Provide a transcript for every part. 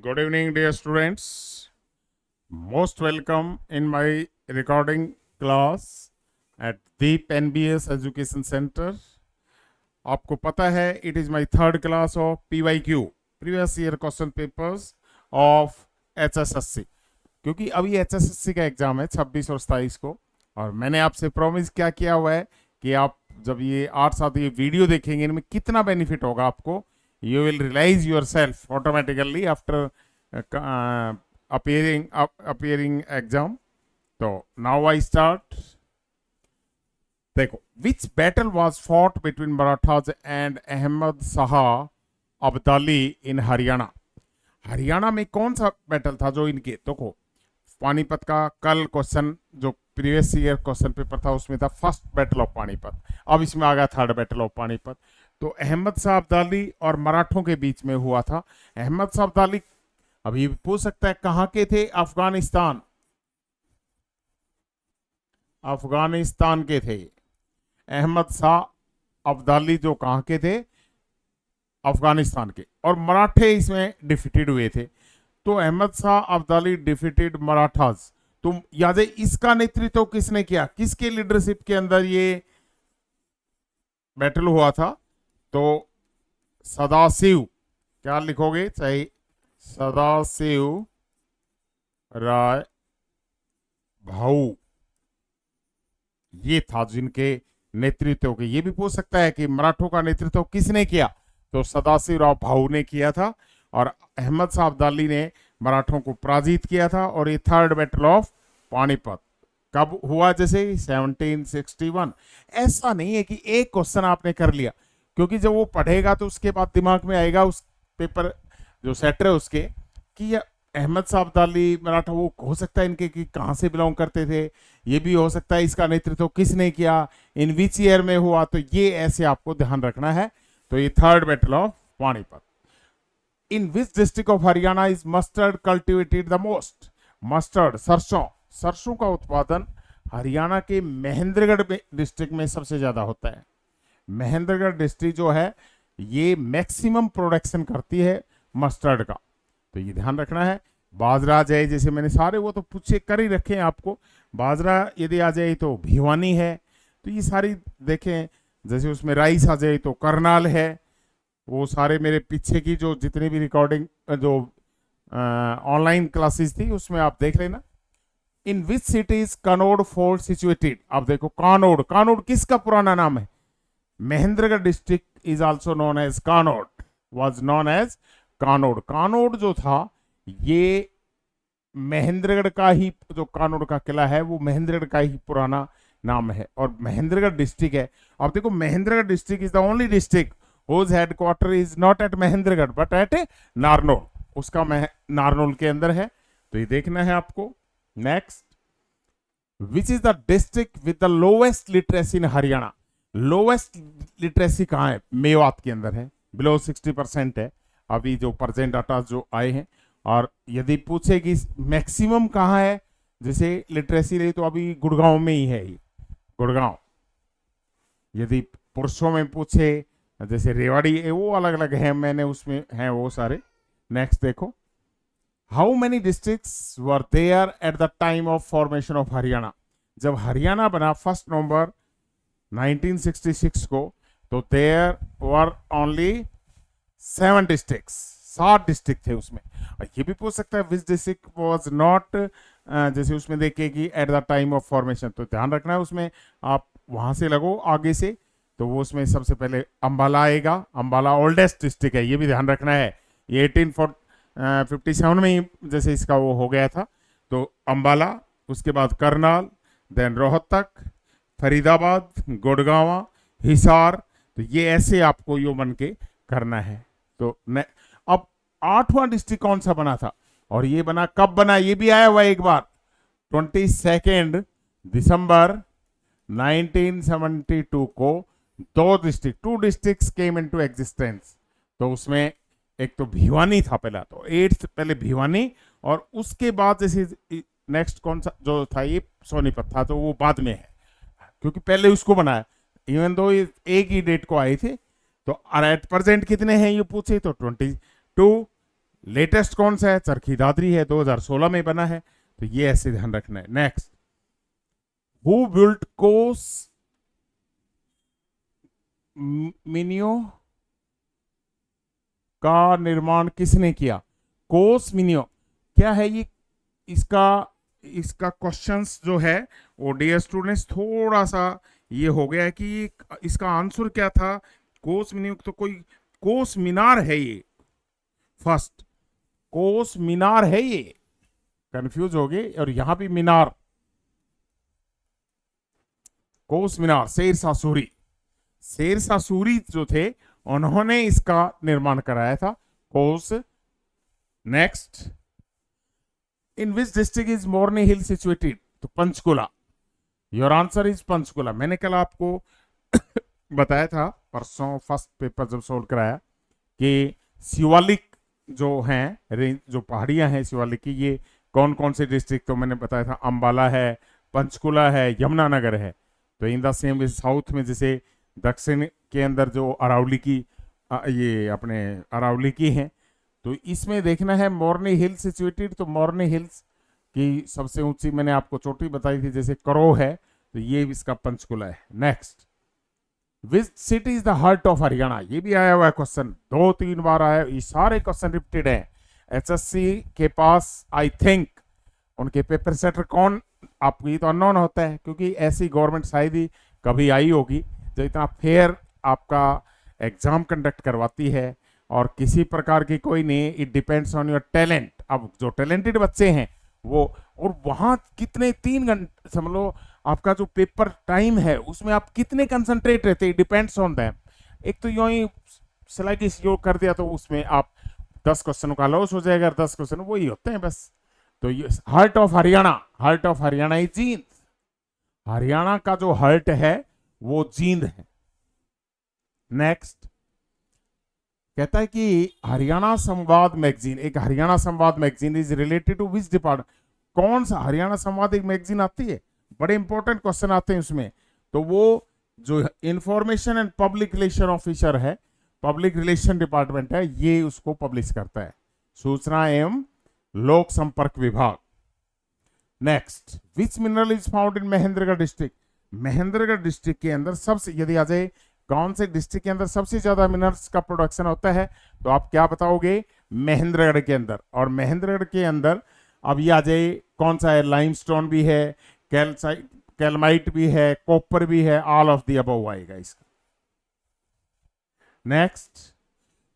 Good evening, dear students. Most welcome in my recording class at Deep NBS Education Center. आपको पता है it is my third class of PYQ, Previous Year Question Papers of HSSC. क्योंकि अभी HSSC का exam है 26 और 27 को, और मैंने आपसे प्रॉमिस क्या किया हुआ है कि आप जब ये 8 साथ ये वीडियो देखेंगे इनमें कितना बेनिफिट होगा आपको, you will realize yourself automatically after appearing exam. So now I start. देखो, which battle was fought between Marathas and Ahmad Shah Abdali in Haryana? Haryana में कौन सा बैटल था जो इनके, देखो पानीपत का कल क्वेश्चन जो प्रीवियस ईयर क्वेश्चन पेपर था उसमें था फर्स्ट बैटल ऑफ पानीपत, अब इसमें आ गया थर्ड बैटल ऑफ पानीपत. तो अहमद शाह अब्दाली और मराठों के बीच में हुआ था. अहमद शाह अब्दाली अभी पूछ सकता है कहां के थे? अफगानिस्तान, अफगानिस्तान के थे. अहमद शाह अब्दाली जो कहां के थे? अफगानिस्तान के. और मराठे इसमें डिफीटेड हुए थे. तो अहमद शाह अब्दाली डिफीटेड मराठास. तुम याद है इसका नेतृत्व किसने किया, किसके लीडरशिप के अंदर ये बैटल हुआ था? तो सदाशिव, क्या लिखोगे चाहे, सदाशिव राय भाऊ, ये था जिनके नेतृत्व के. ये भी पूछ सकता है कि मराठों का नेतृत्व किसने किया? तो सदाशिव राव भाऊ ने किया था. और अहमद शाह अब्दाली ने मराठों को पराजित किया था. और ये थर्ड बैटल ऑफ पानीपत कब हुआ? जैसे 1761. ऐसा नहीं है कि एक क्वेश्चन आपने कर लिया, क्योंकि जब वो पढ़ेगा तो उसके बाद दिमाग में आएगा उस पेपर जो सेटर है उसके कि अहमद शाह अब्दाली मराठा वो हो सकता है इनके कि कहाँ से बिलोंग करते थे, ये भी हो सकता है इसका नेतृत्व किसने किया, इन विच ईयर में हुआ. तो ये ऐसे आपको ध्यान रखना है. तो ये third battle of Panipat. In which district of Haryana is mustard cultivated the most? Mustard, सरसों, सरसों का उत्पादन हरियाणा के महेंद्रगढ़ डिस्ट्रिक्ट में सबसे ज्यादा होता है. महेंद्रगढ़ डिस्ट्रिक्ट जो है ये मैक्सिमम प्रोडक्शन करती है मस्टर्ड का. तो ये ध्यान रखना है. बाजरा आ जाए, जैसे मैंने सारे वो तो पूछे कर ही रखे हैं आपको. बाजरा यदि आ जाए तो भिवानी है. तो ये सारी देखें, जैसे उसमें राइस आ जाए तो करनाल है. वो सारे मेरे पीछे की जो जितनी भी रिकॉर्डिंग जो ऑनलाइन क्लासेस थी उसमें आप देख लेना. In which city is Kanaud fort situated? आप देखो कानौड़, कानौड़ किसका पुराना नाम है? Mahendragarh district is also known as Kanaud, was known as Kanaud. Kanaud जो था ये महेंद्रगढ़ का ही, जो कानौड़ का किला है वो महेंद्रगढ़ का ही पुराना नाम है. और महेंद्रगढ़ डिस्ट्रिक्ट है. अब देखो Mahendragarh district is the only district whose headquarter is not at Mahendragarh but at Narnaul. उसका नारनौल के अंदर है. तो ये देखना है आपको. Next, which is the district with the lowest literacy in Haryana? Lowest literacy कहाँ है? मेवात के अंदर है, बिलो 60% है अभी जो प्रेजेंट डाटा जो आए हैं. और यदि पूछे कि मैक्सिमम कहाँ है जैसे लिटरेसी रही, तो अभी गुड़गांव में ही है. ये गुड़गांव. यदि पुरुषों में पूछे जैसे रेवाड़ी, वो अलग अलग है, मैंने उसमें हैं वो सारे. नेक्स्ट देखो, how many districts were there at the time of formation of Haryana? जब हरियाणा बना 1 नवंबर 1966 को, तो there were only 7 districts, 7 district थे उसमें. और ये भी पूछ सकता है विच डिस्ट्रिक्ट वाज नॉट, जैसे उसमें देखे कि eight the time of formation. तो ध्यान रखना है उसमें, आप वहां से लगो आगे से, तो वो उसमें सबसे पहले अंबाला आएगा. अंबाला ओल्डेस्ट डिस्ट्रिक्ट है, ये भी ध्यान रखना है. ये 1857 में ही जैसे इसका वो हो गया था. तो अंबाला, उसके बाद करनाल, देन रोहतक, फरीदाबाद, गुड़गांव, हिसार. तो ये ऐसे आपको यो बन के करना है. तो अब 8वां डिस्ट्रिक्ट कौन सा बना था? और ये बना कब बना? ये भी आया हुआ एक बार, 22 दिसंबर 1972 को to districts came into existence. तो उसमें एक तो भिवानी था पहला, तो 8th पहले भिवानी, और उसके बाद जैसे नेक्स्ट कौन सा जो था ये सोनीपत था, तो वो बाद में है क्योंकि पहले उसको बनाया. इवन दो ये एक ही डेट को आए थे. तो एट प्रेजेंट कितने हैं ये पूछे तो 22. लेटेस्ट कौन सा है? चरखी दादरी है, 2016 में बना है, तो ये ऐसे ध्यान रखना है। नेक्स्ट, हु बिल्ट कोस मिनियो का निर्माण किसने किया? कोस मिनियो क्या है ये? इसका इसका क्वेश्चंस जो है वो डियर स्टूडेंट्स थोड़ा सा ये हो गया है कि इसका आंसर क्या था। कोस मिनियो तो कोई कोस मीनार है ये, फर्स्ट कोस मीनार है ये, कंफ्यूज हो गए। और यहां भी मीनार, कोस मीनार शेरशाह सूरी, शेरशाह सूरी जो थे उन्होंने इसका निर्माण कराया था, कोस। Next, in which district is Morni hill situated? तो Panchkula, your answer is Panchkula. मैंने कल आपको बताया था परसों फर्स्ट पेपर जब सोल्व कराया कि शिवालिक जो हैं, रेंज जो पहाड़ियां हैं शिवालिक की, ये कौन कौन से डिस्ट्रिक्ट, तो मैंने बताया था अंबाला है, पंचकुला है, यमुनानगर है। तो इन द सेम साउथ में जैसे दक्षिण के अंदर जो अरावली की ये अपने अरावली की हैं, तो इसमें देखना है मोरनी हिल सिचुएटेड। तो मोरनी हिल्स की सबसे ऊंची मैंने आपको चोटी बताई थी जैसे करो है, तो ये इसका पंचकुला है। Next, which city is the heart of Haryana? ये भी आया हुआ है क्वेश्चन, 2-3 बार आया, ये सारे क्वेश्चन रिपीटेड है एचएससी के पास। आई थिंक उनके पेपर सेटर कौन, आपको ये तो अननोन होता है क्योंकि ऐसी गवर्नमेंट शायद ही कभी आई होगी जो इतना फेयर आपका एग्जाम कंडक्ट करवाती है, और किसी प्रकार की कोई नहीं, it depends on your talent. अब जो टैलेंटेड बच्चे हैं वो, और वहां कितने 3 घंटे समझ लो आपका जो पेपर टाइम है उसमें आप कितने कंसंट्रेट रहते हैं, डिपेंड्स ऑन दैम। एक तो यूं ही स्लाइडिस योग कर दिया तो उसमें आप 10 क्वेश्चनों का लॉस हो जाएगा, 10 क्वेश्चन वही होते हैं बस। तो ये heart of Haryana, heart of Haryana is Jind. Haryana का जो हार्ट है वो जींद है। नेक्स्ट, कहता है कि हरियाणा संवाद मैगजीन, एक Haryana Samvad magazine is related to which department? कौन सा हरियाणा संवाद एक मैगजीन आती है, बड़े इंपॉर्टेंट क्वेश्चन आते हैं उसमें। तो वो जो information and public relation officer है, पब्लिक रिलेशन डिपार्टमेंट है, ये उसको पब्लिश करता है, सूचना एवं लोक संपर्क विभाग। Next, which mineral is found in Mahendragarh district? Mahendragarh district के अंदर सबसे, यदि आ जाए कौन से डिस्ट्रिक्ट के अंदर सबसे ज्यादा मिनरल्स का प्रोडक्शन होता है, तो आप क्या बताओगे? महेंद्रगढ़ के अंदर। और महेंद्रगढ़ के अंदर अब ये आ जाए कौन सा है? लाइमस्टोन भी है, कैलमाइट भी है, कॉपर भी है, ऑल ऑफ द अबव आएगा इसका। Next,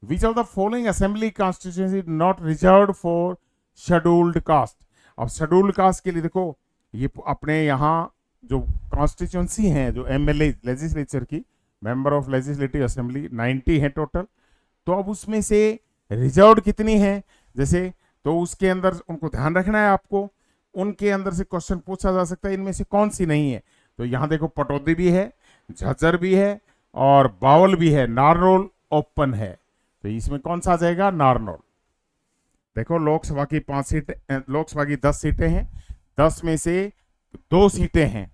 which of the following assembly constituency not reserved for scheduled caste? अब शेड्यूल्ड कास्ट के लिए देखो, ये अपने यहाँ जो कॉन्स्टिट्यूएंसी हैं, जो एमएलए लेजिस्लेचर की, मेंबर ऑफ लेजिस्लेटिव असेंबली 90 है टोटल। तो अब उसमें से रिजर्व्ड कितनी है जैसे, तो उसके अंदर उनको ध्यान रखना है आपको, उनके अंदर से क्वेश्चन पूछा जा सकता है इनमें से कौन सी नहीं है। तो यहाँ देखो पटौदी भी है, झज्जर भी है और बावल भी है, नारनौल ओपन है, तो इसमें कौन सा आ जाएगा? नारनौल। देखो लोकसभा की 5 सीटें, लोकसभा की 10 सीटें हैं, 10 में से 2 सीटें हैं,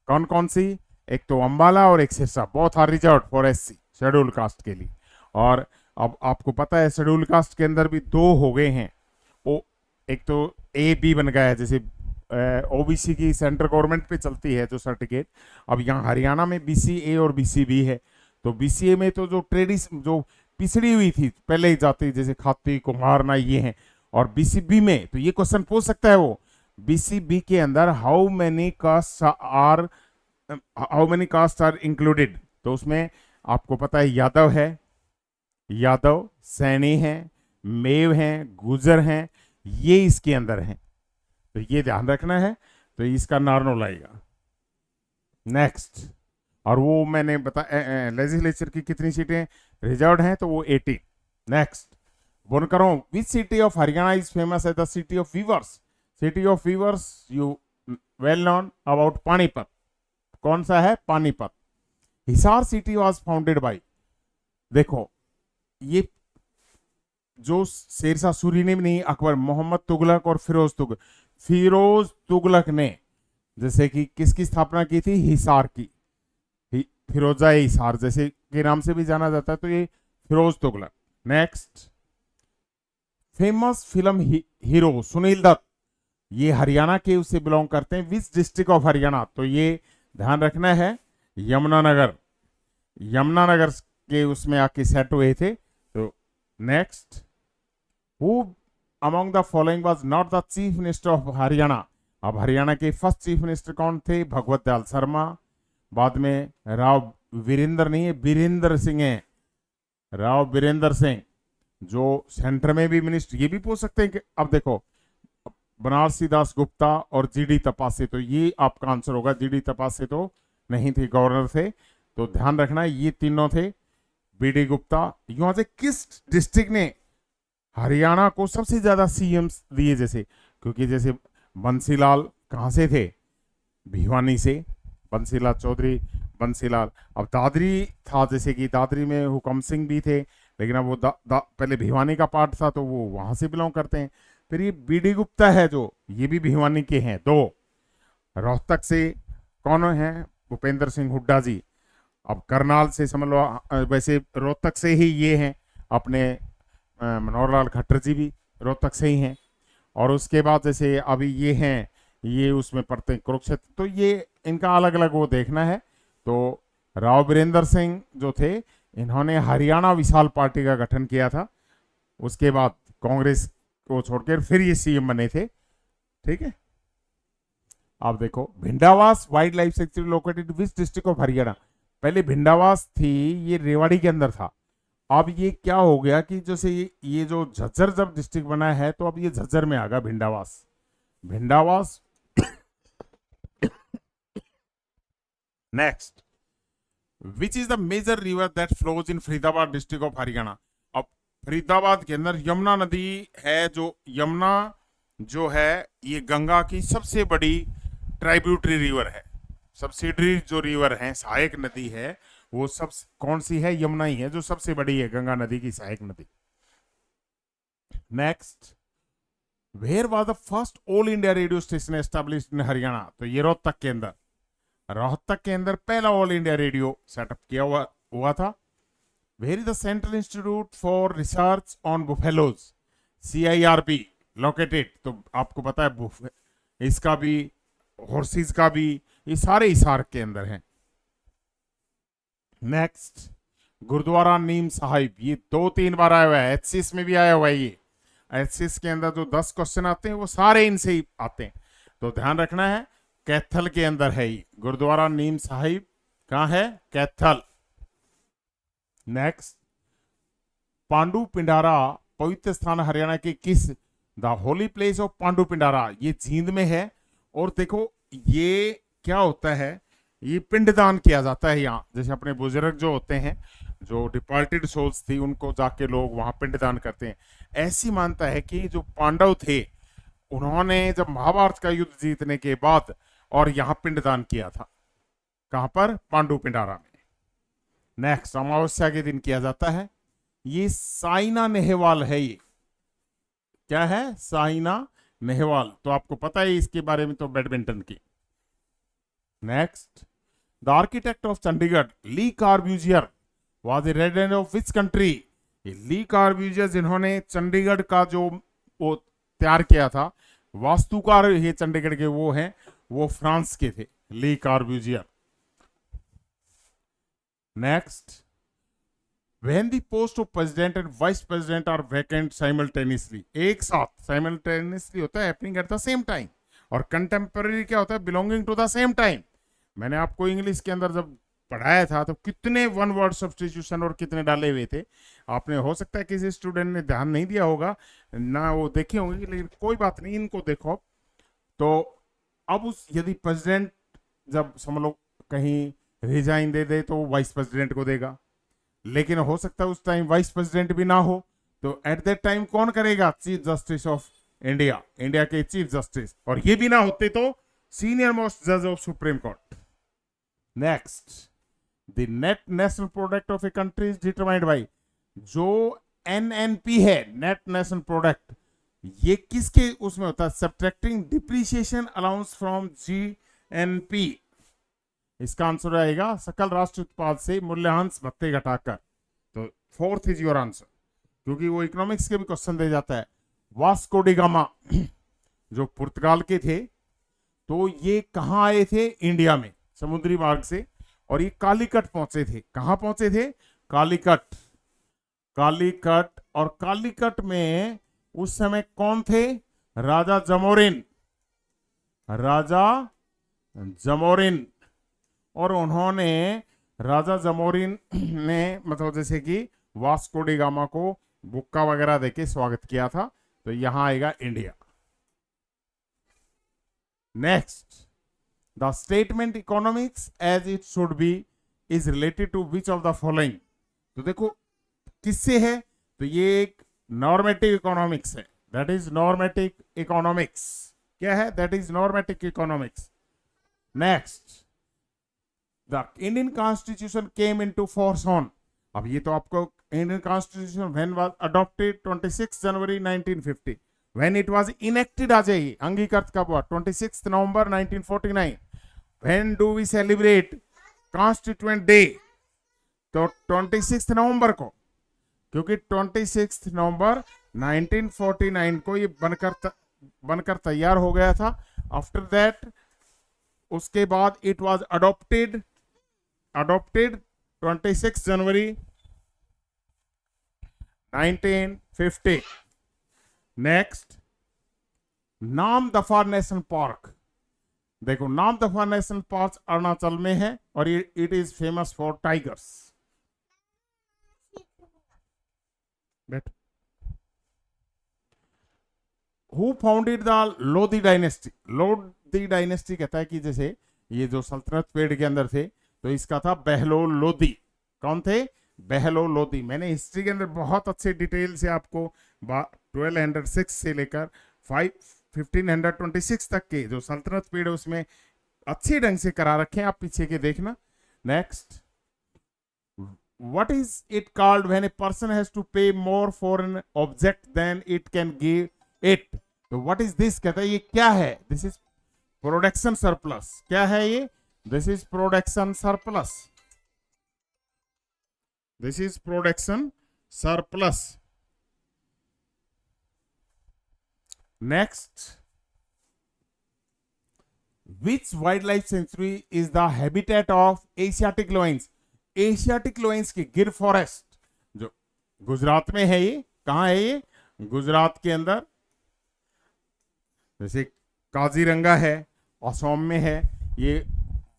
कौन कौन सी? एक तो अंबाला और एक Sirsa, both are reserved for SC, schedule caste के लिए। और अब आपको पता है शेड्यूल कास्ट के अंदर भी 2 हो गए हैं, ओ एक तो ए बी बन गया है, जैसे ओबीसी की सेंट्रल गवर्नमेंट पे चलती है जो सर्टिफिकेट, अब यहाँ हरियाणा में बीसी ए और बीसी बी है। तो बीसीए में तो जो ट्रेडिशन जो पिछड़ी हुई थी पहले ही जाती, जैसे खाती कुम्हार ना ये हैं, और बीसीबी में तो ये क्वेश्चन पूछ सकता है वो, बीसीबी के अंदर how many caste are included? तो उसमें आपको पता है यादव है, यादव, सैनी है, मेव हैं, गुजर हैं, ये इसके अंदर हैं, तो ये ध्यान रखना है। तो इसका नारनौल आएगा। नेक्स्ट, और वो मैंने बताया लेजिस्लेचर की कितनी सीटें रिजर्व्ड हैं, तो वो 80। नेक्स्ट, बुनकरों, which city of Haryana is famous as the city of weavers? City of weavers you well known about Panipat, कौन सा है? Panipat. Hisar city was founded by, देखो ये जो शेरशाह सूरी ने भी नहीं, अकबर, मोहम्मद तुगलक और फिरोज तुगलक ने जैसे कि किसकी स्थापना की थी? हिसार की, फिरोजा हिसार जैसे के नाम से भी जाना जाता है, तो ये Firoz Tughlaq. Next, famous film hero Sunil Dutt, ये हरियाणा के उससे बिलोंग करते हैं। विच डिस्ट्रिक्ट ऑफ हरियाणा, तो ये ध्यान रखना है, यमुनानगर, यमुनानगर के उसमें आके सेट हुए थे। तो next, who among the following was not the chief minister of Haryana. अब हरियाणा के फर्स्ट चीफ मिनिस्टर कौन थे? भगवत दयाल शर्मा। बाद में राव वीरेंद्र नहीं है, बीरेंद्र सिंह है, राव बीरेंद्र सिंह, जो सेंटर में भी मिनिस्टर, ये भी पूछ सकते हैं कि अब देखो बनारसी दास गुप्ता और जीडी तपासे, तो ये आपका आंसर होगा। जीडी तपासे तो नहीं थे, गवर्नर थे, तो ध्यान रखना ये तीनों थे। बीडी गुप्ता। यहां से किस डिस्ट्रिक्ट ने हरियाणा को सबसे ज्यादा सीएम दिए? जैसे क्योंकि जैसे बंसीलाल कहां से थे? भिवानी से, बंसीलाल चौधरी, बंसीलाल। अब दादरी था, जैसे कि दादरी में हुकम सिंह भी थे, लेकिन अब वो पहले भिवानी का पार्ट था, तो वो वहां से बिलोंग करते हैं। फिर ये बीडी गुप्ता है, जो ये भी भिवानी के हैं। दो रोहतक से कौन है? भूपेंद्र सिंह हुड्डा जी। अब करनाल से समझ लो, वैसे रोहतक से ही ये हैं अपने मनोहर लाल खट्टर जी भी रोहतक से ही हैं। और उसके बाद जैसे अभी ये हैं, ये उसमें पढ़ते हैं कुरुक्षेत्र, तो ये इनका अलग अलग वो देखना है। तो राव बीरेंद्र सिंह जो थे, इन्होंने हरियाणा विशाल पार्टी का गठन किया था। उसके बाद कांग्रेस को छोड़कर फिर ये सीएम बने थे। ठीक है, आप देखो Bhindawas wild life sanctuary located which district of Haryana. पहले भिंडावास थी, ये रेवाड़ी के अंदर था। अब ये क्या हो गया कि जैसे ये जो झज्जर जब डिस्ट्रिक्ट बना है, तो अब ये झज्जर में आ गया Bhindawas. Bhindawas. Next, which is the major river that flows in Faridabad district of Haryana. अब फरीदाबाद के अंदर यमुना नदी है, जो यमुना जो है ये गंगा की सबसे बड़ी ट्राइब्यूटरी रिवर है। सब्सिडरी जो रिवर है, सहायक नदी है, वो सब कौन सी है? यमुना ही है, जो सबसे बड़ी है, गंगा नदी की सहायक नदी। Next, where was the first All India Radio station established in Haryana. तो ये रोहतक के अंदर, रोहतक के अंदर पहला ऑल इंडिया रेडियो सेटअप किया हुआ था। Where is the central institute for research on buffaloes, CIRB located. तो आपको पता है इसका भी, हॉर्सेस का भी, ये सारे हिसार के अंदर हैं। नेक्स्ट, गुरुद्वारा नीम साहिब, ये 2-3 बार आया हुआ है, HCS में भी आया हुआ है। ये HCS के अंदर जो 10 क्वेश्चन आते हैं, वो सारे इनसे ही आते हैं, तो ध्यान रखना है। कैथल के अंदर है ये गुरुद्वारा नीम साहिब, कहां है? कैथल। नेक्स्ट, पांडु पिंडारा पवित्र स्थान हरियाणा के किस? The holy place of Pandu Pindara, ये जींद में है। और देखो ये क्या होता है, ये पिंडदान किया जाता है यहाँ। जैसे अपने बुजुर्ग जो होते हैं, जो डिपार्टेड सोल्स थी, उनको जाके लोग वहां पिंडदान करते हैं। ऐसी मानता है कि जो पांडव थे, उन्होंने जब महाभारत का युद्ध जीतने के बाद और यहाँ पिंडदान किया था। कहां पर? पांडु पिंडारा में। नेक्स्ट, अमावस्या के दिन किया जाता है। ये साइना नेहवाल है। ये क्या है? साइना नेहवाल, तो आपको पता है इसके बारे में, तो बैडमिंटन की। Next, the architect of Chandigarh Le Corbusier was a resident of which country. Le Corbusier जिन्होंने चंडीगढ़ का जो वो तैयार किया था, वास्तुकार ये चंडीगढ़ के वो हैं, वो फ्रांस के थे, Le Corbusier. Next, when the post of president and vice president are vacant simultaneously, एक साथ simultaneously होता है happening at the same time, और contemporary क्या होता है? belonging to the same time। मैंने आपको इंग्लिश के अंदर जब पढ़ाया था, तो कितने वन वर्ड सब्स्टिट्यूशन और कितने डाले हुए थे। आपने, हो सकता है किसी स्टूडेंट ने ध्यान नहीं दिया होगा ना, वो देखे होंगे, लेकिन कोई बात नहीं, इनको देखो। तो अब यदि प्रेसिडेंट जब समझ लो कहीं रिजाइन दे दे, तो वाइस प्रेसिडेंट को देगा, लेकिन हो सकता है उस टाइम वाइस प्रेसिडेंट भी ना हो, तो एट दैट टाइम कौन करेगा? Chief justice of India, India के चीफ जस्टिस। और ये भी ना होते तो सीनियर मोस्ट जज of supreme court. Next, the net national product of a country is determined by, जो NNP है, नेट नेशनल प्रोडक्ट, ये किसके उसमें होता है? Subtracting depreciation allowance from GNP। इसका आंसर आएगा सकल राष्ट्र उत्पाद से मूल्यह्रास भत्ते घटाकर। तो 4th इज योर आंसर, क्योंकि वो इकोनॉमिक्स के भी क्वेश्चन दे जाता है। वास्को डी गामा जो पुर्तगाल के थे, तो ये कहाँ आए थे? इंडिया में समुद्री मार्ग से, और ये कालीकट पहुंचे थे। कहाँ पहुंचे थे? कालीकट। कालीकट, और कालीकट में उस समय कौन थे? राजा जमोरिन। राजा जमोरिन, और उन्होंने, राजा जमोरिन ने मतलब जैसे कि वास्को डी गामा को बुक्का वगैरह देके स्वागत किया था। तो यहां आएगा India. Next, the statement economics as it should be is related to which of the following. तो देखो किससे है? तो ये एक नॉर्मेटिव इकोनॉमिक्स है, दैट इज नॉर्मेटिव इकोनॉमिक्स। क्या है? That is normative economics. Next, the Indian constitution came into force on. अब ये तो आपको Indian constitution when was adopted 26 January 1950, when it was enacted आ जाइए, अंगीकृत कब हुआ? 26 नवंबर 1949। When do we celebrate constituent day? तो 26 नवंबर को, क्योंकि 26 नवंबर 1949 को ये बनकर तैयार हो गया था। आफ्टर दैट, उसके बाद it was adopted 26 January 1950। Next, नाम दफा नेशनल पार्क। देखो, नाम दफा नेशनल पार्क अरुणाचल में है, और it is famous for tigers. Who founded the Lodhi dynasty? Lodhi dynasty कहता है कि जैसे ये जो सल्तनत पेड़ के अंदर थे, तो इसका था बहलोल लोधी। कौन थे? बहलोल लोधी। मैंने हिस्ट्री के अंदर बहुत अच्छे डिटेल से आपको 1206 से लेकर 1526 तक के जो सल्तनत पेड़ है उसमें अच्छे ढंग से करा रखे हैं, आप पीछे के देखना। Next, what is it called when a person has to pay more for an object than it can give it? तो what is this? कहता है ये क्या है? This is production surplus। क्या है ये? This is production surplus। This is production surplus। Next, which wildlife sanctuary is the habitat of Asiatic loins? Asiatic loins की गिर फॉरेस्ट जो गुजरात में है, ये कहाँ है? ये गुजरात के अंदर। जैसे काजीरंगा है, असम में है। ये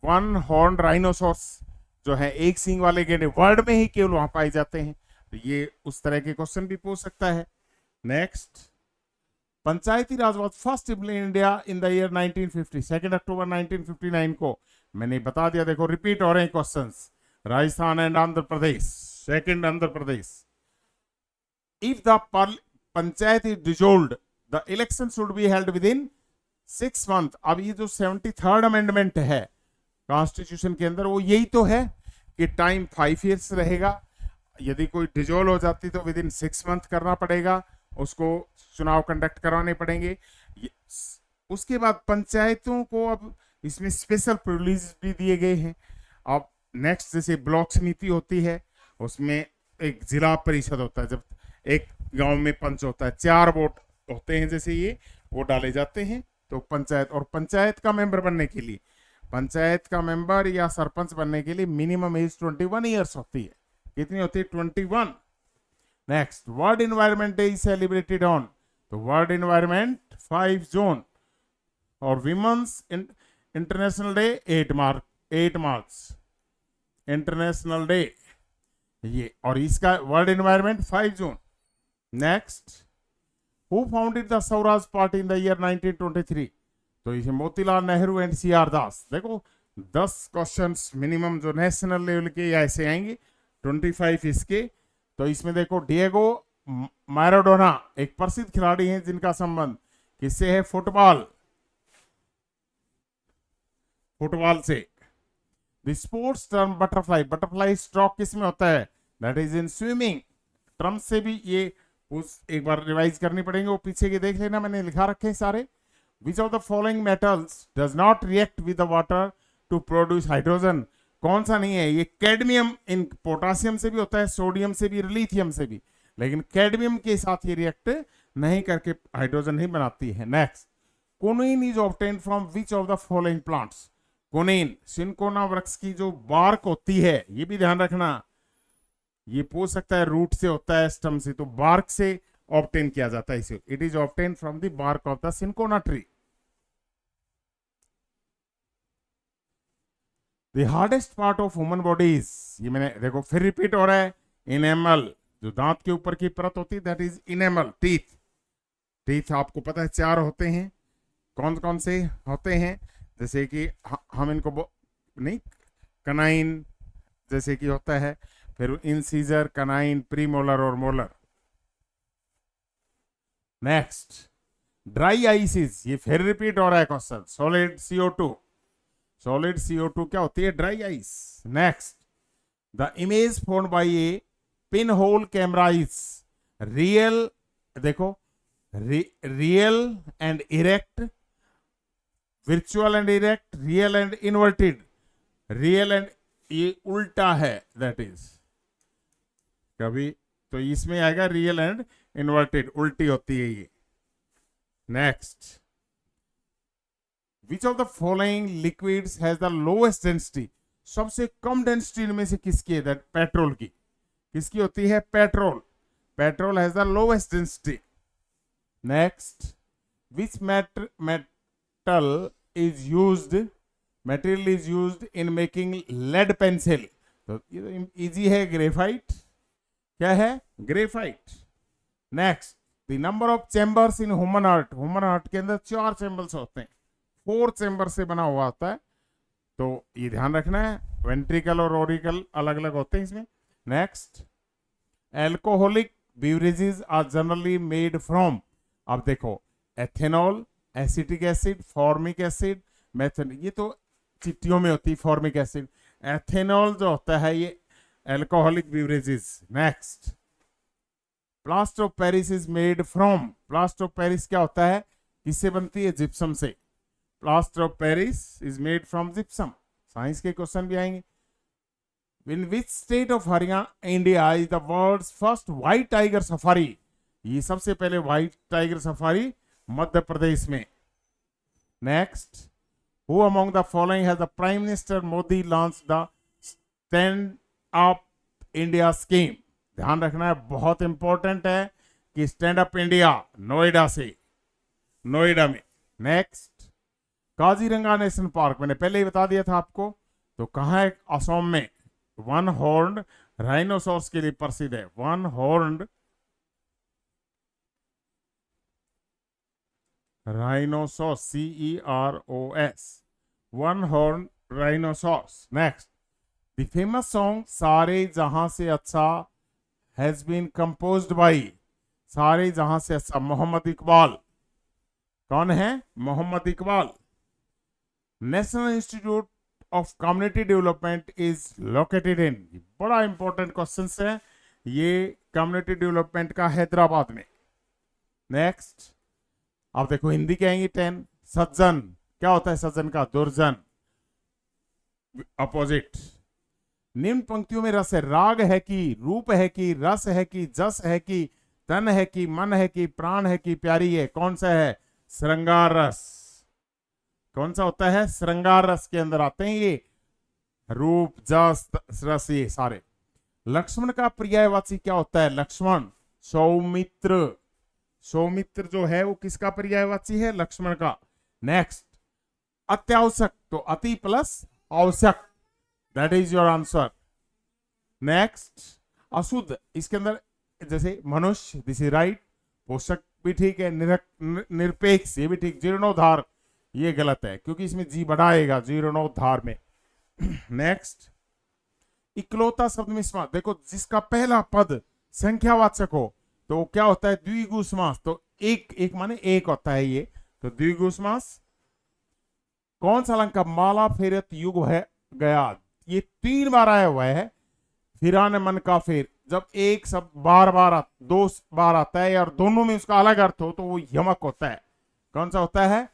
वन हॉर्न राइनोसोर्स जो है, एक सींग वाले गैंडे, वर्ल्ड में ही केवल वहां पाए जाते हैं। तो ये उस तरह के क्वेश्चन भी पूछ सकता है। Next, Panchayati Raj was first in India in the year 1950। 2 अक्टूबर 1959 को मैंने बता दिया। देखो रिपीट हो रहे हैं questions. Rajasthan and Andhra Pradesh, second Andhra Pradesh. If the panchayat is dissolved, the election should be held with in 6 month. अब ये जो 73rd अमेंडमेंट है कॉन्स्टिट्यूशन के अंदर, वो यही तो है कि टाइम 5 ईयर्स रहेगा। यदि कोई डिसॉल्व हो जाती तो विद इन 6 मंथ करना पड़ेगा, उसको चुनाव कंडक्ट करवाने पड़ेंगे। उसके बाद पंचायतों को अब इसमें स्पेशल प्रिविलेज भी दिए गए हैं। अब नेक्स्ट, जैसे ब्लॉक समिति होती है, उसमें एक जिला परिषद होता है। जब एक गांव में पंच होता है, 4 वोट होते हैं जैसे ये, वो डाले जाते हैं तो पंचायत। और पंचायत का मेंबर बनने के लिए, पंचायत का मेंबर या सरपंच बनने के लिए मिनिमम एज 21 ईयर्स होती है। कितनी होती है? 21। Next, world environment day is celebrated on. तो वर्ल्ड एनवायरमेंट 5 जून, और विमेंस इंटरनेशनल डे 8 मार्च इंटरनेशनल डे ये, और इसका world environment 5 June. Next, who founded the Swaraj party in the year 1923? तो इसे मोतीलाल नेहरू एंड CR दास। देखो 10 क्वेश्चंस मिनिमम जो नेशनल लेवल के या ऐसे आएंगे, 25 इसके। तो इसमें देखो डिएगो मैराडोना एक प्रसिद्ध खिलाड़ी हैं जिनका संबंध किससे है? फुटबॉल से। The sports term butterfly, butterfly stroke किस में होता है? That is in swimming. Term से भी ये एक बार रिवाइज करनी पड़ेंगे, वो पीछे के देख लेना, मैंने लिखा रखे हैं सारे। Which of the following metals does not react with the water to produce hydrogen? कौन सा नहीं है? ये कैडमियम। इन पोटासियम से भी होता है, सोडियम से भी, लिथियम से भी, लेकिन कैडमियम के साथ ये रिएक्ट नहीं करके हाइड्रोजन नहीं बनाती है। Next, coniine is obtained from which of the following plants. Coniine cinchona वृक्ष की जो बार्क होती है, ये भी ध्यान रखना, ये पूछ सकता है रूट से होता है स्टम से, तो बार्क से ऑब्टेन किया जाता है इसे। It is obtain from the bark of the cinchona tree. The hardest part of human bodies, ये मैंने देखो फिर रिपीट हो रहा है, इनेमल, जो दांत के ऊपर की परत होती है that is enamel. Teeth, teeth आपको पता है 4 होते हैं, कौन कौन से होते हैं, जैसे कि हम इनको नहीं, कनाइन जैसे कि होता है, फिर इंसीजर, कनाइन, प्रीमोलर और मोलर। नेक्स्ट, ड्राई आइसिस, ये फिर रिपीट हो रहा है question. Solid CO2, solid CO2 क्या होती है? Dry ice. Next, the image formed by a pinhole camera is real, देखो real and erect, virtual and erect, real and inverted. Real and ये उल्टा है, दैट इज कभी तो इसमें आएगा रियल एंड इन्वर्टेड, उल्टी होती है ये। Next, which of the following liquids has the lowest density, सबसे कम डेंसिटी इनमें से किसकी है? दैट पेट्रोल की। किसकी होती है? Petrol. Petrol has the lowest density. Next, which metal is used, material is used in making lead pencil, तो ये तो इजी है, ग्रेफाइट। क्या है? Graphite. Next, the number of chambers in human heart, human heart के अंदर 4 chambers होते हैं, 4 चैम्बर से बना हुआ होता है, तो ये ध्यान रखना है। वेंट्रिकल और ओरिकल अलग अलग होते हैं इसमें। Next, alcoholic beverages are generally made from, अब देखो ethanol, acetic acid, formic acid, methane, ये तो चिट्टियों में होती है फॉर्मिक एसिड। एथेनॉल जो होता है ये alcoholic beverages. Next, plaster of Paris is made from, plaster of Paris क्या होता है? किससे बनती है? जिप्सम से। Plaster of Paris is made from gypsum. Science के क्वेश्चन भी आएंगे। In which state of Haryana India is the world's first white tiger safari, ये सबसे पहले white tiger safari Madhya Pradesh में। Next, who among the following has the prime minister Modi launch the stand up India scheme, ध्यान रखना है, बहुत इंपॉर्टेंट है कि स्टैंड अप इंडिया नोएडा से, नोएडा में। नेक्स्ट, काजीरंगा नेशनल पार्क मैंने पहले ही बता दिया था आपको, तो कहाँ है? असम में। वन हॉर्न्ड राइनोसॉर्स के लिए प्रसिद्ध है। One horned rhinoceros, CEROS, one horn rhinoceros. Next, the famous song सारे जहां से अच्छा हैज बीन कंपोज्ड बाय, सारे जहां से अच्छा, मोहम्मद इकबाल। कौन है? Mohammad Iqbal. National Institute of Community Development is located in, बड़ा इंपॉर्टेंट क्वेश्चन है ये, कम्युनिटी डेवलपमेंट का हैदराबाद में। नेक्स्ट, अब देखो हिंदी के आएंगे 10। सज्जन क्या होता है? सज्जन का दुर्जन, अपोजिट। निम्न पंक्तियों में रस है, राग है कि, रूप है कि, रस है कि, जस है कि, तन है कि, मन है कि, प्राण है कि, प्यारी है, कौन सा है? श्रृंगार रस। कौन सा होता है? श्रृंगार रस के अंदर आते हैं ये, रूप, जस, रस, ये सारे। लक्ष्मण का पर्यायवाची क्या होता है? लक्ष्मण, सौमित्र। सौमित्र जो है वो किसका पर्यायवाची है? लक्ष्मण का। नेक्स्ट, अत्यावश्यक, तो अति प्लस आवश्यक, that is your answer. Next, अशुद्ध, इसके अंदर जैसे मनुष्य, दिस इज राइट, पोषक भी ठीक है, निरपेक्ष ये भी ठीक, जीर्णोद्धार ये गलत है क्योंकि इसमें जी बढ़ाएगा जीर्णोद्धार में। नेक्स्ट, इकलौता शब्द में समास, देखो जिसका पहला पद संख्यावाचक हो तो क्या होता है? द्विगु समास, तो एक, एक माने एक होता है ये, तो द्विगु समास। कौन सा अलंकार? माला फेरत युग है गया, ये 3 बार आया हुआ है। फिरान मन का फेर, जब एक शब्द बार बार 2 बार आता है और दोनों में उसका अलग अर्थ हो तो वो यमक होता है। कौन सा होता है?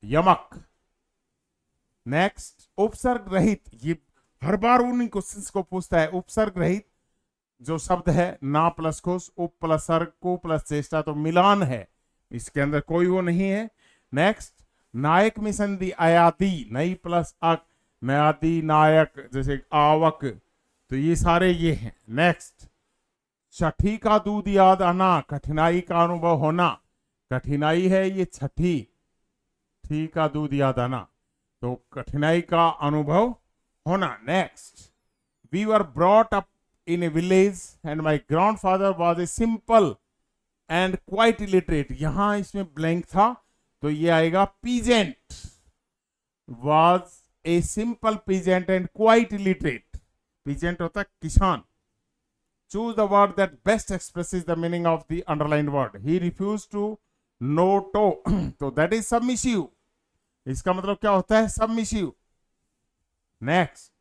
यमक। नेक्स्ट, उपसर्ग रहित, ये हर बार उन्हीं क्वेश्चंस को पूछता है। उपसर्ग रहित जो शब्द है ना प्लस खुश, उप प्लस सर्ग, कु प्लस चेष्टा, तो मिलान है, इसके अंदर कोई वो नहीं है। नेक्स्ट, नायक में संधि अयादी, नई प्लस अक, नयादी नायक, जैसे आवक, तो ये सारे ये हैं। नेक्स्ट, छठी का दूध याद आना, कठिनाई का अनुभव होना, कठिनाई है ये छठी, ठी का दूध याद आना, तो कठिनाई का अनुभव होना। Next, we were brought up in a village and my grandfather was a simple and quite illiterate, यहां इसमें ब्लैंक था तो ये आएगा peasant, was a simple peasant and quite illiterate, peasant होता है किसान। Choose the word that best expresses the meaning of the underlined word. He refused to know to, तो that is submissive, इसका मतलब क्या होता है, submissive। नेक्स्ट,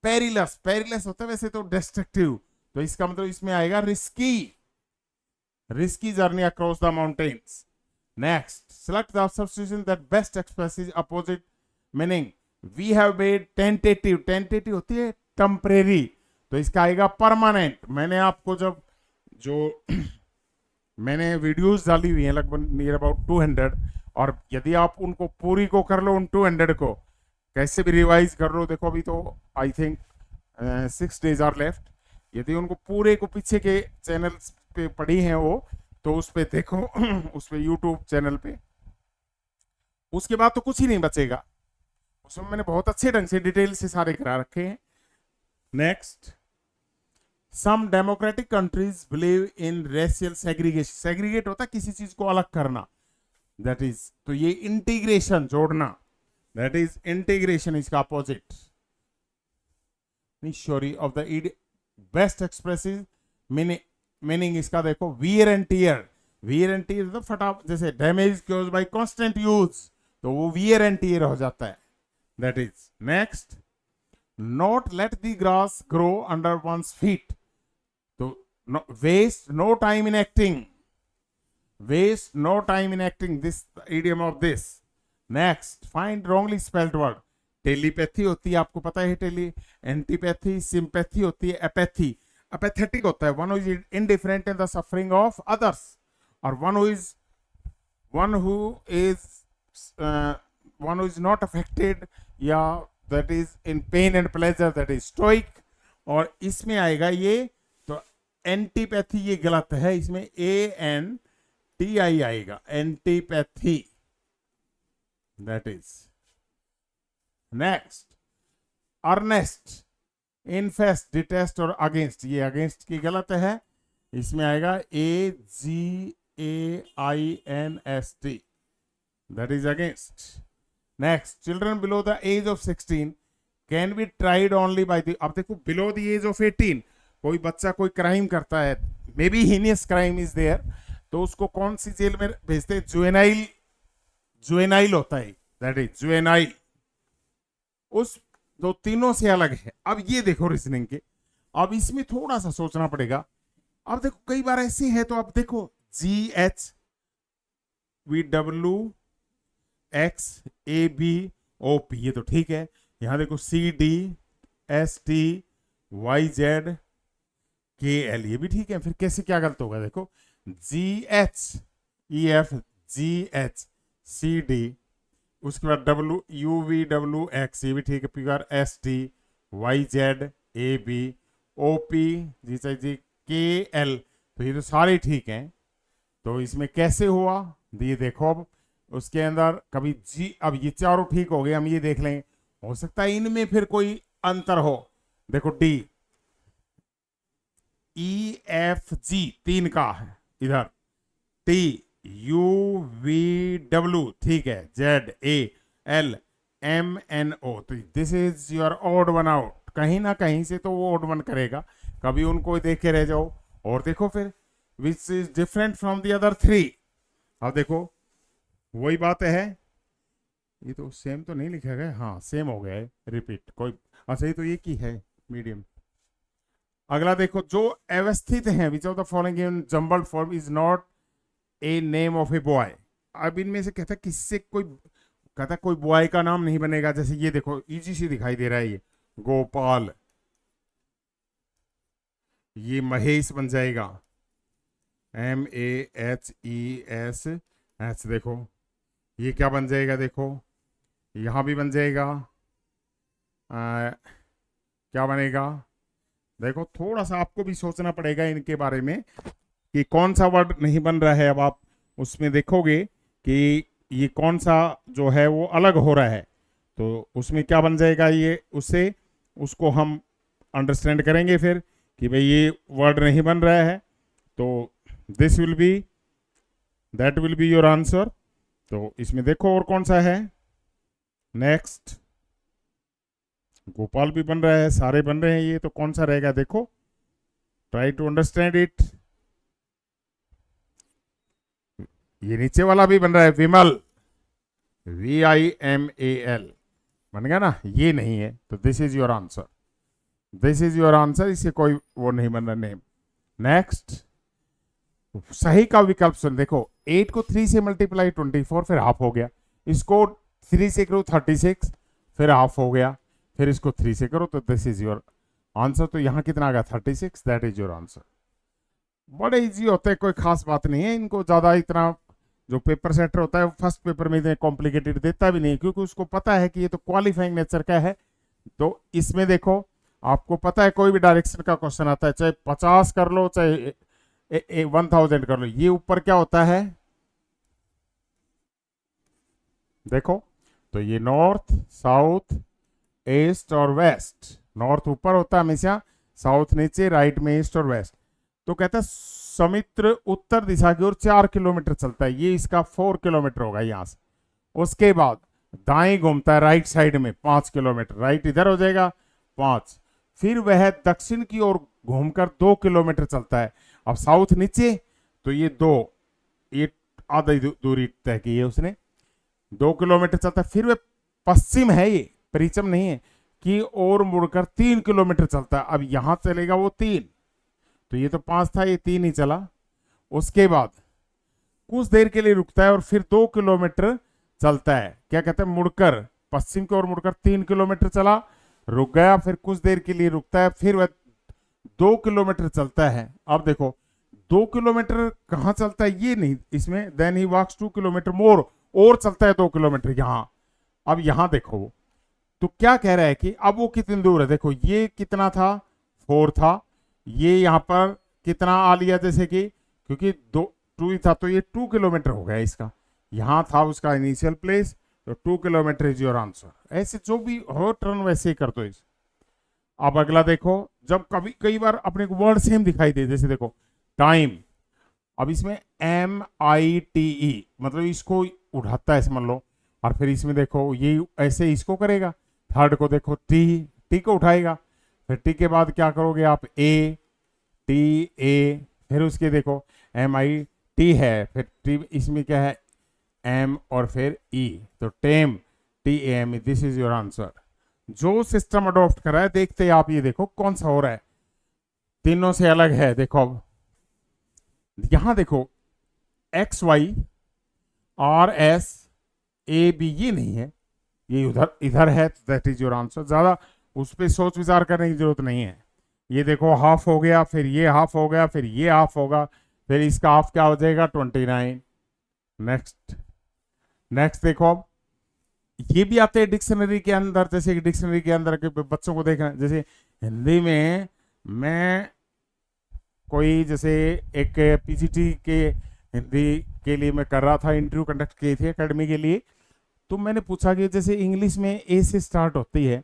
perilous, perilous होता है वैसे तो destructive, तो इसका मतलब इसमें आएगा risky, risky journey across the mountains। Next, select the substitution that best expresses opposite meaning। We have made tentative, tentative होती है temporary, तो इसका आएगा परमानेंट। मैंने आपको जब जो मैंने वीडियोस डाली हुई हैं लगभग नियर अबाउट 200, और यदि आप उनको पूरी को कर लो, उन 200 को कैसे भी रिवाइज कर लो, देखो अभी तो I think 6 days are left, यदि उनको पूरे को पीछे के चैनल पे पढ़ी हैं वो, तो उस पे देखो उस पे यूट्यूब चैनल पे, उसके बाद तो कुछ ही नहीं बचेगा, उसमें मैंने बहुत अच्छे ढंग से डिटेल से सारे करा रखे हैं। Next, some democratic countries believe in racial segregation, segregate होता है किसी चीज को अलग करना, दैट इज, तो ये इंटीग्रेशन जोड़ना, दैट इज इंटीग्रेशन, इसका opposite. Sorry of the best expressive meaning इसका देखो, wear and tear, wear and tear तो फटा, जैसे damage cause by constant use, तो वो वियर एंड टीयर हो जाता है, that is. Next, not let the grass grow under one's feet, तो waste no time in acting, waste no time in acting, this idiom of this। next, find wrongly spelled word, telepathy होती है, आपको पता है tele, antipathy, sympathy होती है, apathy, apathetic होता है one who is indifferent in the suffering of others, और one who is not affected, या that is in pain and pleasure, that is stoic। और इसमें आएगा ये, तो एंटीपैथी ये गलत है, इसमें ANTI आएगा, antipathy, that is. Next, earnest, infest, detest और अगेंस्ट, ये अगेंस्ट की गलत है, इसमें आएगा AGAINST, that is against. Next, children below the age of 16 can be tried only by the, अब देखो बिलो द एज ऑफ 18, कोई बच्चा कोई क्राइम करता है, may be heinous crime is there, तो उसको कौन सी जेल में भेजते हैं, जुवेनाइल, जुवेनाइल होता है, दैट इज जुवेनाइल, उस दो तीनों से अलग है। अब ये देखो रीजनिंग के, अब इसमें थोड़ा सा सोचना पड़ेगा। अब देखो कई बार ऐसे है, तो अब देखो GHVWXABOP, ये तो ठीक है, यहां देखो CDSTYZKL, ये भी ठीक है, फिर कैसे क्या गलत होगा, देखो GHEFGHCD, उसके बाद WUVWX, ये भी ठीक है, PRSTYZABOPGKL, तो ये तो सारे ठीक हैं। तो इसमें कैसे हुआ ये देखो, अब उसके अंदर कभी जी, अब ये चारों ठीक हो गए, हम ये देख लें, हो सकता है इनमें फिर कोई अंतर हो। देखो DEFG 3 का है, इधर TUVW ठीक है, ZALMNO, तो this is your odd one out, कहीं ना कहीं से तो वो ऑड वन करेगा, कभी उनको देख के रह जाओ। और देखो फिर which is different from the other 3, अब देखो वही बात है, ये तो सेम तो नहीं लिखा गया, हाँ सेम हो गया है, रिपीट कोई, अच्छा ये तो एक ही है मीडियम। अगला देखो, जो अवस्थित है, विच of the following in jumbled form is not a name of a boy, अब इनमें से कहता किससे कोई, कहता कोई बॉय का नाम नहीं बनेगा, जैसे ये देखो इजी सी दिखाई दे रहा है, ये गोपाल, ये महेश बन जाएगा, MEHES। देखो ये क्या बन जाएगा, देखो यहाँ भी बन जाएगा। क्या बनेगा, देखो थोड़ा सा आपको भी सोचना पड़ेगा इनके बारे में कि कौन सा वर्ड नहीं बन रहा है। अब आप उसमें देखोगे कि ये कौन सा जो है वो अलग हो रहा है, तो उसमें क्या बन जाएगा, ये उससे उसको हम अंडरस्टैंड करेंगे फिर कि भाई ये वर्ड नहीं बन रहा है, तो this will be, that will be your answer. तो इसमें देखो और कौन सा है नेक्स्ट, गोपाल भी बन रहा है, सारे बन रहे हैं, ये तो कौन सा रहेगा, देखो ट्राई टू अंडरस्टैंड इट। ये नीचे वाला भी बन रहा है, विमल, VIMAL बन गया ना, ये नहीं है, तो this is your answer, this is your answer, इससे कोई वो नहीं बन रहा नेम। नेक्स्ट, सही का विकल्प सुन, देखो 8 को 3 से मल्टीप्लाई 24, फिर हाफ हो गया, इसको 3 से करो 36, फिर हाफ हो गया, फिर इसको 3 से करो, तो दिस इज योर आंसर। तो यहां कितना आ गया 36, दैट इज योर आंसर। बड़े इजी होते हैं, कोई खास बात नहीं है इनको, ज्यादा इतना जो पेपर सेटर होता है फर्स्ट पेपर में इतने कॉम्प्लिकेटेड देता भी नहीं, क्योंकि उसको पता है कि ये तो क्वालिफाइंग नेचर का है। तो इसमें देखो आपको पता है कोई भी डायरेक्शन का क्वेश्चन आता है, चाहे 50 कर लो चाहे 1000 कर लो, ये ऊपर क्या होता है देखो, तो ये नॉर्थ साउथ ईस्ट और वेस्ट, नॉर्थ ऊपर होता है हमेशा, साउथ नीचे, राइट में ईस्ट और वेस्ट। तो कहता है समुद्र उत्तर दिशा की ओर 4 किलोमीटर चलता है, ये इसका 4 किलोमीटर होगा यहां से। उसके बाद दाएं घूमता है राइट साइड में 5 किलोमीटर, राइट इधर हो जाएगा 5, फिर वह दक्षिण की ओर घूमकर 2 किलोमीटर चलता है। अब साउथ नीचे, तो ये 2, ये आधी दूरी तय की है उसने, 2 किलोमीटर चलता है, फिर वह पश्चिम है, ये परिचम नहीं है, की ओर मुड़कर 3 किलोमीटर चलता है। अब यहां चलेगा वो 3, तो ये तो 5 था, ये 3 ही चला। उसके बाद कुछ देर के लिए रुकता है और फिर 2 किलोमीटर चलता है, क्या कहते हैं मुड़कर, पश्चिम की ओर मुड़कर 3 किलोमीटर चला, रुक गया, फिर कुछ देर के लिए रुकता है, फिर वह 2 किलोमीटर चलता है। अब देखो 2 किलोमीटर कहां चलता है ये नहीं इसमें, देन ही वॉक्स 2 किलोमीटर मोर, और चलता है 2 किलोमीटर यहां। अब यहां देखो वो तो क्या कह रहा है कि अब वो कितनी दूर है, देखो ये कितना था 4 था, ये यहां पर कितना आ लिया, जैसे कि क्योंकि 2 ही था तो ये 2 किलोमीटर हो गया इसका, यहां था उसका इनिशियल प्लेस, तो 2 किलोमीटर इज योर आंसर। ऐसे जो भी हो टर्न वैसे ही कर दो इस। अब अगला देखो, जब कभी कई बार अपने को वर्ड सेम दिखाई दे, जैसे देखो टाइम, अब इसमें MITE मतलब इसको उठाता है समझ लो, और फिर इसमें देखो ये ऐसे इसको करेगा, थर्ड को देखो टी को उठाएगा, फिर टी के बाद क्या करोगे आप ATA, फिर उसके देखो MIT है, फिर टी इसमें क्या है M और फिर E, तो टेम TAM, this is your answer. जो सिस्टम अडॉप्ट करा है देखते हैं आप, ये देखो कौन सा हो रहा है, तीनों से अलग है। देखो अब यहां देखो XYRSAB ये नहीं है, ये उधर इधर है, दैट इज योर आंसर। ज्यादा उस पर सोच विचार करने की जरूरत नहीं है। ये देखो हाफ हो गया, फिर ये हाफ हो गया, फिर ये हाफ होगा, फिर इसका हाफ क्या हो जाएगा 29। नेक्स्ट नेक्स्ट देखो अब ये भी आते हैं डिक्शनरी के अंदर, जैसे कि डिक्शनरी के अंदर के बच्चों को देखना, जैसे हिंदी में मैं कोई जैसे एक PGT के हिंदी के लिए मैं कर रहा था, इंटरव्यू कंडक्ट किए थे एकेडमी के लिए, तो मैंने पूछा कि जैसे इंग्लिश में ए से स्टार्ट होती है,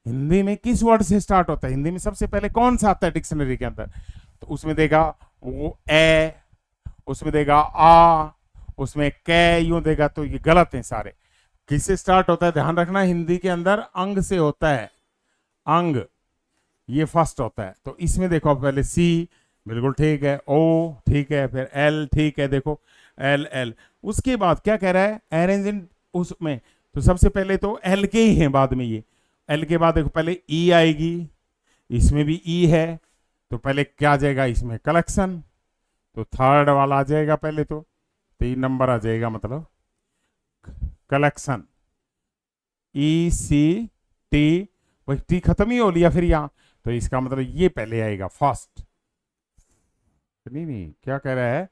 हिंदी में किस वर्ड से स्टार्ट होता है, हिंदी में सबसे पहले कौन सा आता है डिक्शनरी के अंदर, तो उसमें देगा वो ए, उसमें देगा आ, उसमें कै, यूं देगा, तो ये गलत है सारे। किससे स्टार्ट होता है ध्यान रखना, हिंदी के अंदर अंग से होता है, अंग ये फर्स्ट होता है। तो इसमें देखो पहले सी बिल्कुल ठीक है, ओ ठीक है, फिर एल ठीक है, देखो एल। उसके बाद क्या कह रहा है अरेंज इन उसमें, तो सबसे पहले तो एल के ही हैं, बाद में ये एल के बाद देखो पहले ई आएगी, इसमें भी ई है, तो पहले क्या आ जाएगा इसमें कलेक्शन, तो थर्ड वाला आ जाएगा पहले, तो 3 नंबर आ जाएगा, मतलब कलेक्शन ECT, वही टी खत्म ही हो लिया फिर यहाँ, तो इसका मतलब ये पहले आएगा फर्स्ट, नहीं नहीं, क्या कह रहा है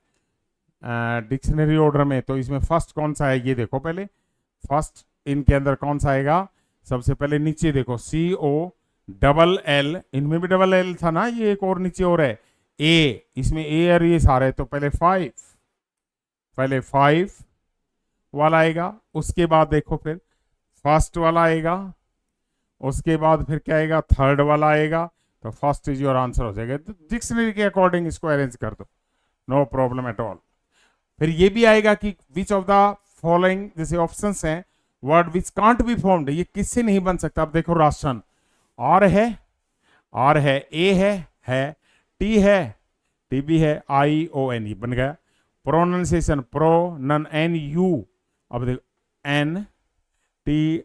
डिक्शनरी ऑर्डर में, तो इसमें फर्स्ट कौन सा है ये देखो पहले। फर्स्ट इनके अंदर कौन सा आएगा, सबसे पहले नीचे देखो COLL, इनमें भी डबल एल था ना, ये एक और नीचे और है ए, इसमें ए और ये सारे, तो पहले 5 वाला आएगा, उसके बाद देखो फिर फर्स्ट वाला आएगा, उसके बाद फिर क्या आएगा, थर्ड वाला आएगा। तो फर्स्ट इज योर आंसर हो जाएगा। तो डिक्शनरी के अकॉर्डिंग इसको अरेंज कर दो, नो प्रॉब्लम एट ऑल। फिर ये भी आएगा कि विच ऑफ द फॉलोइंग, जैसे ऑप्शंस हैं, word which can't be formed, ये किससे नहीं बन सकता। अब देखो राशन, आर है, ए है, टी है, टी भी है, ION, ये बन गया। प्रोनाउंसिएशन NU, अब देखो NT,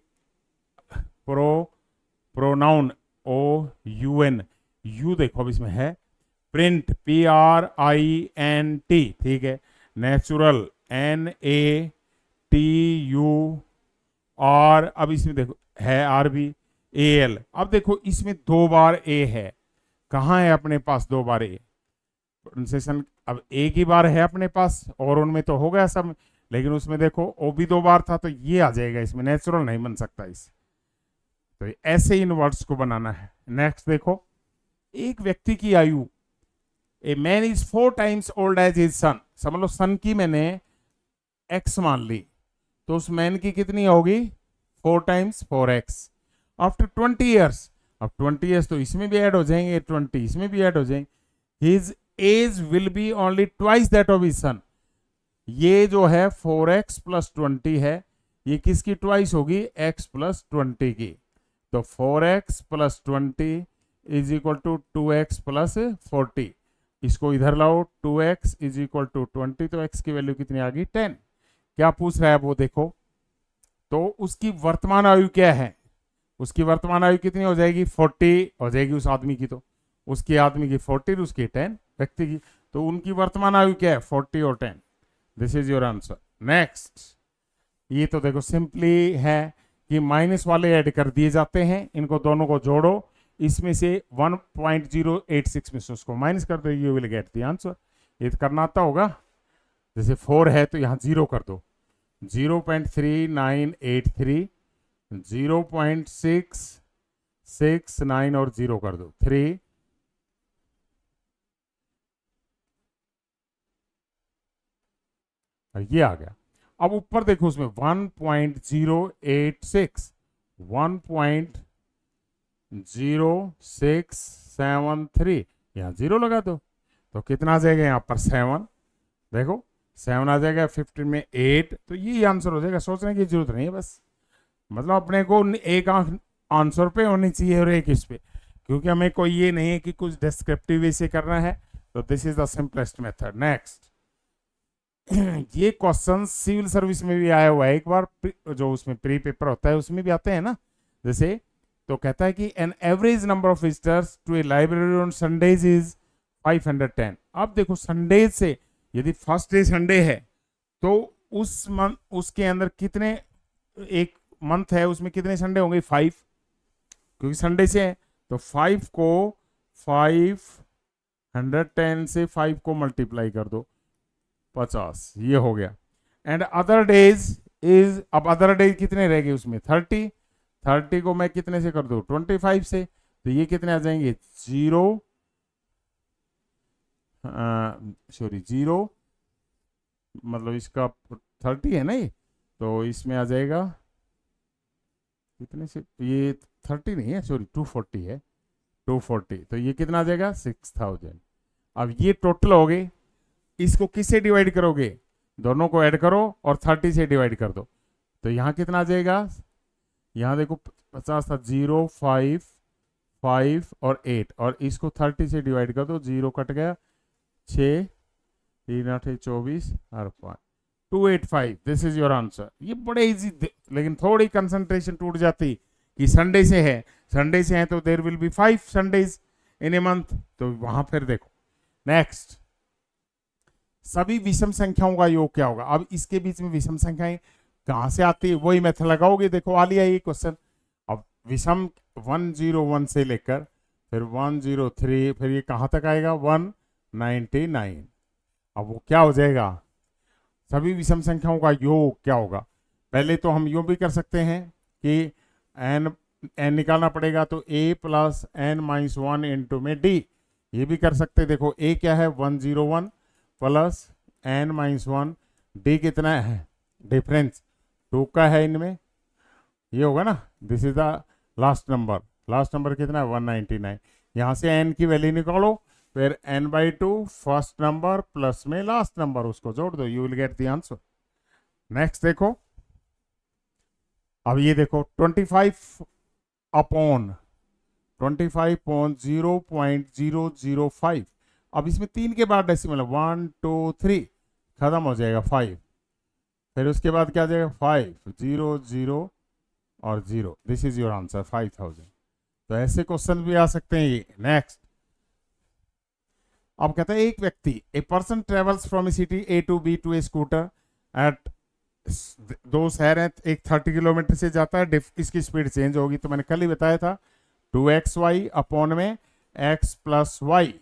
प्रोनाउन OUN, यू देखो अब इसमें है। प्रिंट PRINT, ठीक है। नेचुरल NATUR, अब इसमें देखो है RB AL। अब देखो इसमें 2 बार ए है, कहाँ है अपने पास 2 बार ए, प्रोनाउंसिएशन अब एक ही बार है अपने पास, और उनमें तो हो गया सब, लेकिन उसमें देखो ओ भी 2 बार था, तो ये आ जाएगा इसमें, नेचुरल नहीं बन सकता इस। तो ऐसे इन वर्ड्स को बनाना है। नेक्स्ट देखो, एक व्यक्ति की आयु, a man is 4 times old age his son, समझ लो सन की मैंने x मान ली, तो उस मैन की कितनी होगी 4 टाइम्स 4x आफ्टर 20 ईयर्स। अब 20 ईयर्स तो इसमें भी ऐड हो जाएंगे, 20 इसमें भी ऐड हो जाएंगे। His age will be only twice that of his son, ये जो है 4x + 20 है, ये किसकी ट्वाइस होगी, x + 20 की। तो 4x + 20 is equal to 2x + 40, इसको इधर लाओ, 2x इज इक्वल टू 20, तो x की वैल्यू कितनी आ गई 10। क्या पूछ रहा है वो देखो, तो उसकी वर्तमान आयु क्या है, उसकी वर्तमान आयु कितनी हो जाएगी 40 हो जाएगी उस आदमी की, तो उसकी आदमी की 40, उसकी 10 व्यक्ति की, तो उनकी वर्तमान आयु क्या है 40 और 10। This is your answer. Next, ये तो देखो सिंपली है कि माइनस वाले ऐड कर दिए जाते हैं, इनको दोनों को जोड़ो, इसमें से 1.086 में से उसको माइनस कर दो, you will get the answer. ये तो करना आता होगा, जैसे 4 है तो यहाँ 0 कर दो, 0.3983, 0.669 और 0 कर दो 3, ये आ गया। अब ऊपर देखो उसमें 1.086, 1.0673, यहाँ 0 लगा दो, तो कितना आ जाएगा यहाँ पर 7, देखो 7 आ जाएगा, 15 में 8, तो ये आंसर हो जाएगा। सोचने की जरूरत नहीं है, बस मतलब अपने को एक आंख आंसर पे होनी चाहिए और एक इस पे, क्योंकि हमें कोई ये नहीं है कि कुछ डिस्क्रिप्टिव से करना है, तो this is the simplest method. Next, ये क्वेश्चन सिविल सर्विस में भी आया हुआ है एक बार, जो उसमें प्री पेपर होता है उसमें भी आते हैं ना, जैसे तो कहता है कि an average number of visitors to a library on Sundays is 510। अब देखो संडे से, यदि फर्स्ट डे संडे है तो उस मंथ उसके अंदर कितने, एक मंथ है उसमें कितने संडे होंगे 5, क्योंकि संडे से है, तो 5 को 510 से 5 को मल्टीप्लाई कर दो, 50, ये हो गया। एंड अदर डेज इज, अब अदर डेज कितने रह गए उसमें 30 को मैं कितने से कर दूं 25 से, तो ये कितने आ जाएंगे 0 मतलब इसका 30 है ना ये, तो इसमें आ जाएगा कितने से, ये 30 नहीं है सॉरी 240 है, 240, तो ये कितना आ जाएगा 6000। अब ये टोटल हो गए, इसको किससे डिवाइड करोगे, दोनों को ऐड करो और 30 से डिवाइड कर दो, तो यहाँ कितना आ जाएगा, यहाँ देखो 50 था, 0 5 5 और 8, और इसको 30 से डिवाइड कर दो, 0 कट गया, 6 3 8 24 और 5 285। This is your answer. ये बड़े इजी, लेकिन थोड़ी कंसंट्रेशन टूट जाती कि संडे से है, संडे से है तो there will be 5 Sundays in a month, तो वहां फिर देखो। नेक्स्ट, सभी विषम संख्याओं का योग क्या होगा। अब इसके बीच में विषम संख्याएं कहां से आती है, वही मेथड लगाओगे। देखो आ लिया ये क्वेश्चन, अब विषम 101 से लेकर फिर 103, फिर ये कहां तक आएगा 1 99। अब वो क्या हो जाएगा, सभी विषम संख्याओं का योग क्या होगा। पहले तो हम यूं भी कर सकते हैं कि एन एन निकालना पड़ेगा, तो a plus n minus 1 into में d, ये भी कर सकते हैं। देखो a क्या है 101 प्लस एन माइनस 1, d कितना है, डिफरेंस 2 का है इनमें, ये होगा ना। This is the last number कितना है 199। यहाँ से n की वैल्यू निकालो, फिर n/2 फर्स्ट नंबर प्लस में लास्ट नंबर, उसको जोड़ दो, you will get the answer. Next देखो, अब ये देखो 25/0.005। अब इसमें 3 के बाद डेसिमल 1 2 3 खत्म हो जाएगा 5, फिर उसके बाद क्या आ जाएगा 5 0 0 और 0। This is your answer 5000। तो ऐसे क्वेश्चन भी आ सकते हैं ये। नेक्स्ट, अब कहता है एक व्यक्ति, a person travels from a city A to B to a scooter at, दो शहर हैं, एक 30 किलोमीटर से जाता है, इसकी स्पीड चेंज होगी, तो मैंने कल ही बताया था 2xy अपॉन में x प्लस वाई,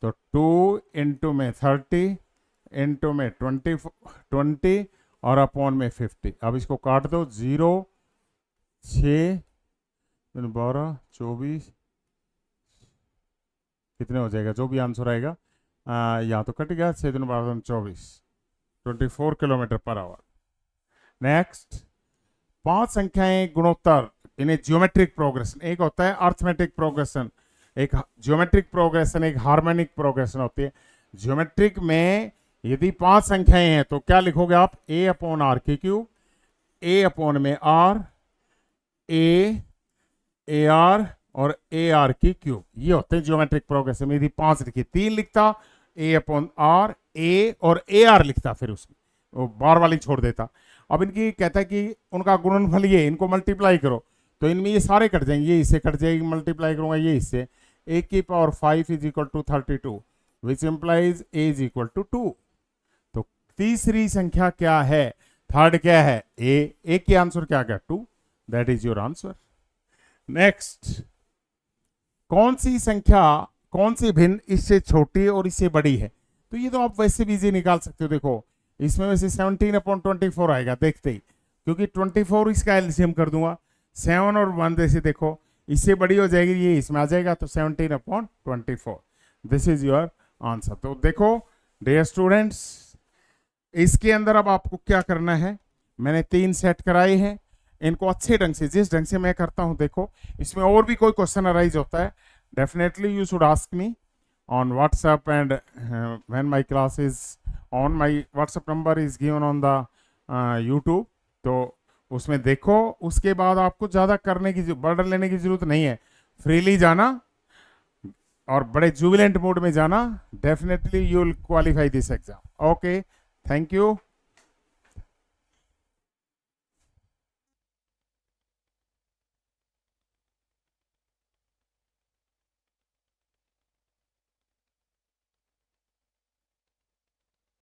तो 2 इंटू में 30 इंटू में 20 और अपॉन में 50। अब इसको काट दो, 0 6 12 24, कितने हो जाएगा, जो भी आंसर आएगा यहाँ तो कट गया, 6 12 24, 24 किलोमीटर पर आवर। नेक्स्ट, 5 संख्याएं गुणोत्तर, इन्हें ज्योमेट्रिक प्रोग्रेशन, एक होता है अर्थमेटिक प्रोग्रेशन, एक ज्योमेट्रिक प्रोग्रेशन, एक हार्मोनिक प्रोग्रेशन होती है। ज्योमेट्रिक में यदि 5 संख्याएं हैं तो क्या लिखोगे आप, a अपॉन आर की क्यूब, a अपॉन में r, a आर और ए आर की क्यूब, ये होते हैं ज्योमेट्रिक प्रोग्रेशन में। यदि 5 लिखी, 3 लिखता a अपॉन आर, a और ए आर लिखता, फिर उसमें वो बार वाली छोड़ देता। अब इनकी कहता है कि उनका गुणनफल ये, इनको मल्टीप्लाई करो, तो इनमें ये सारे कट जाएंगे, ये इससे कट जाएगी, मल्टीप्लाई करूंगा ये इससे, a की power 5 is equal to 32 which implies a is equal to 2। तो तीसरी संख्या क्या है, थर्ड क्या है, a की आंसर क्या क्या 2, that is your answer. Next, कौन सी संख्या, कौन सी भिन्न इससे छोटी और इससे बड़ी है, तो ये तो आप वैसे भी इजी निकाल सकते हो। देखो इसमें वैसे 17/24 आएगा देखते ही, क्योंकि 24 इसका एलसीएम कर दूंगा, 7 और 1 जैसे देखो इससे बड़ी हो जाएगी, ये इसमें आ जाएगा, तो 17/24, दिस इज योर आंसर। तो देखो डियर स्टूडेंट्स, इसके अंदर अब आपको क्या करना है, मैंने 3 सेट कराए हैं, इनको अच्छे ढंग से, जिस ढंग से मैं करता हूं, देखो इसमें और भी कोई क्वेश्चन अराइज होता है, definitely you should ask me on WhatsApp, and when my class is on, my WhatsApp number is given on the YouTube, तो उसमें देखो, उसके बाद आपको ज़्यादा करने की, बर्डन लेने की ज़रूरत नहीं है, फ्रीली जाना और बड़े जुबिलेंट मूड में जाना, definitely you will qualify this exam. Okay, thank you.